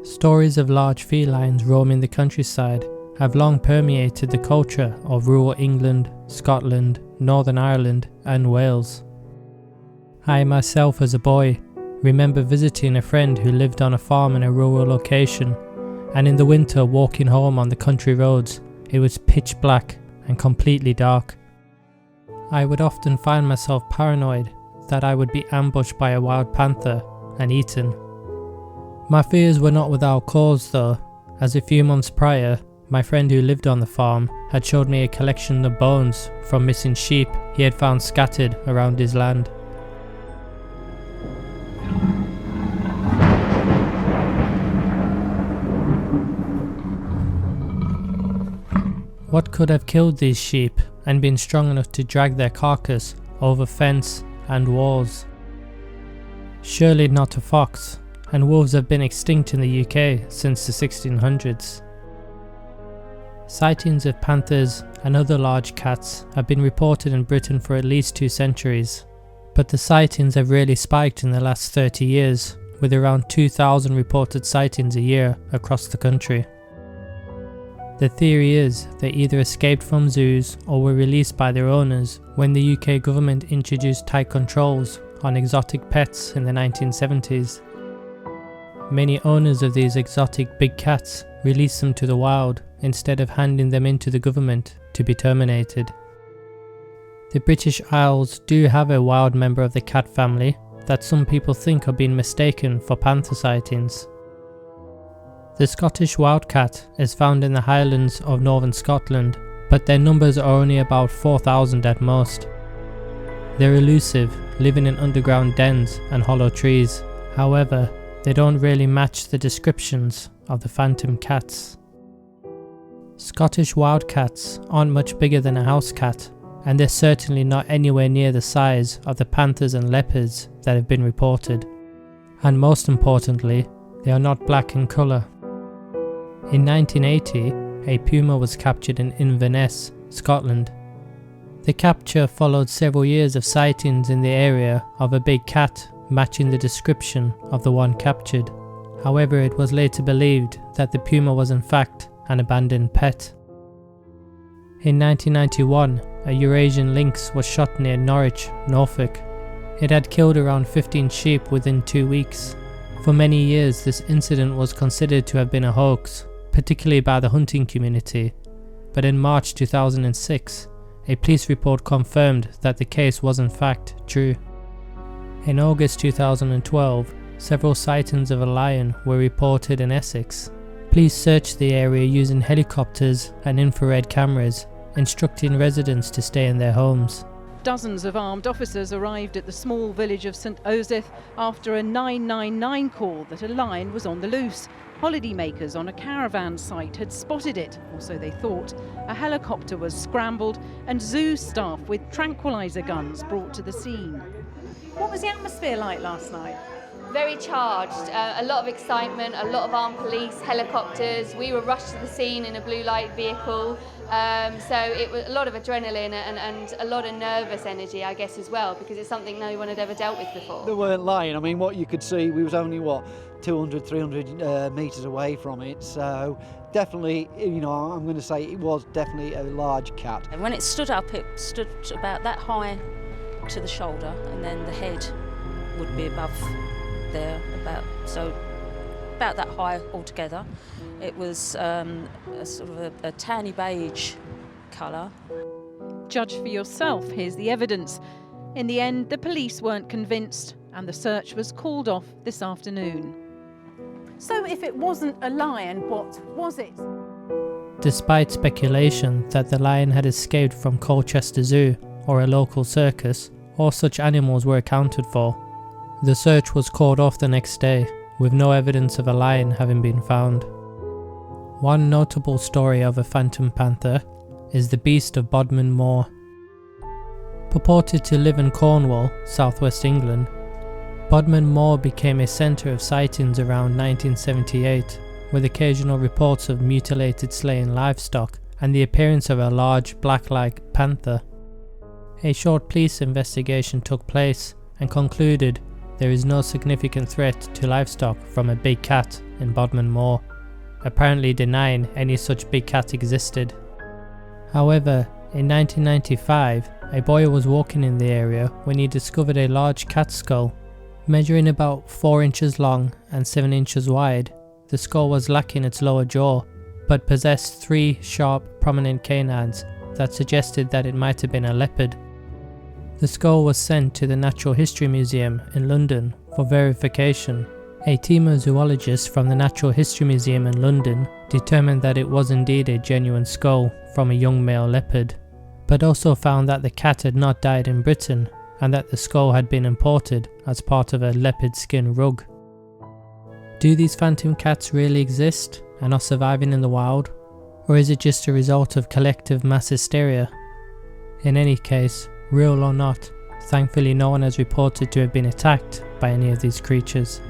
Stories of large felines roaming the countryside have long permeated the culture of rural England, Scotland, Northern Ireland and Wales. I myself as a boy remember visiting a friend who lived on a farm in a rural location, and in the winter walking home on the country roads, it was pitch black and completely dark. I would often find myself paranoid that I would be ambushed by a wild panther and eaten. My fears were not without cause though, as a few months prior, my friend who lived on the farm had showed me a collection of bones from missing sheep he had found scattered around his land. What could have killed these sheep and been strong enough to drag their carcass over fence and walls? Surely not a fox, and wolves have been extinct in the UK since the 1600s. Sightings of panthers and other large cats have been reported in Britain for at least 2 centuries, but the sightings have really spiked in the last 30 years, with around 2,000 reported sightings a year across the country. The theory is they either escaped from zoos or were released by their owners when the UK government introduced tight controls on exotic pets in the 1970s. Many owners of these exotic big cats released them to the wild instead of handing them in to the government to be terminated. The British Isles do have a wild member of the cat family that some people think are being mistaken for panther sightings. The Scottish wildcat is found in the Highlands of northern Scotland, but their numbers are only about 4,000 at most. They're elusive, living in underground dens and hollow trees. However, they don't really match the descriptions of the phantom cats. Scottish wildcats aren't much bigger than a house cat, and they're certainly not anywhere near the size of the panthers and leopards that have been reported. And most importantly, they are not black in colour. In 1980, a puma was captured in Inverness, Scotland. The capture followed several years of sightings in the area of a big cat matching the description of the one captured. However, it was later believed that the puma was in fact an abandoned pet. In 1991, a Eurasian lynx was shot near Norwich, Norfolk. It had killed around 15 sheep within 2 weeks. For many years, this incident was considered to have been a hoax, particularly by the hunting community, but in March 2006, a police report confirmed that the case was in fact true. In August 2012, several sightings of a lion were reported in Essex. Police searched the area using helicopters and infrared cameras, instructing residents to stay in their homes. Dozens of armed officers arrived at the small village of St Osyth after a 999 call that a lion was on the loose. Holidaymakers on a caravan site had spotted it, or so they thought. A helicopter was scrambled and zoo staff with tranquilizer guns brought to the scene. What was the atmosphere like last night? Very charged, a lot of excitement, a lot of armed police, helicopters. We were rushed to the scene in a blue light vehicle. So it was a lot of adrenaline and a lot of nervous energy, I guess, as well, because it's something no one had ever dealt with before. They weren't lying. I mean, what you could see, we was only, 200, 300 metres away from it. So definitely, I'm going to say it was definitely a large cat. And when it stood up, it stood about that high to the shoulder, and then the head would be above there, about that high altogether. It was a sort of a tanny beige colour. Judge for yourself, here's the evidence. In the end, the police weren't convinced and the search was called off this afternoon. So if it wasn't a lion, what was it? Despite speculation that the lion had escaped from Colchester Zoo or a local circus, all such animals were accounted for. The search was called off the next day, with no evidence of a lion having been found. One notable story of a phantom panther is the beast of Bodmin Moor. Purported to live in Cornwall, southwest England, Bodmin Moor became a centre of sightings around 1978, with occasional reports of mutilated slain livestock and the appearance of a large black-like panther. A short police investigation took place and concluded there is no significant threat to livestock from a big cat in Bodmin Moor, apparently denying any such big cat existed. However, in 1995, a boy was walking in the area when he discovered a large cat skull. Measuring about 4 inches long and 7 inches wide, the skull was lacking its lower jaw, but possessed 3 sharp, prominent canines that suggested that it might have been a leopard. The skull was sent to the Natural History Museum in London for verification. A team of zoologists from the Natural History Museum in London determined that it was indeed a genuine skull from a young male leopard, but also found that the cat had not died in Britain and that the skull had been imported as part of a leopard skin rug. Do these phantom cats really exist and are surviving in the wild, or is it just a result of collective mass hysteria? In any case, real or not, thankfully no one has reported to have been attacked by any of these creatures.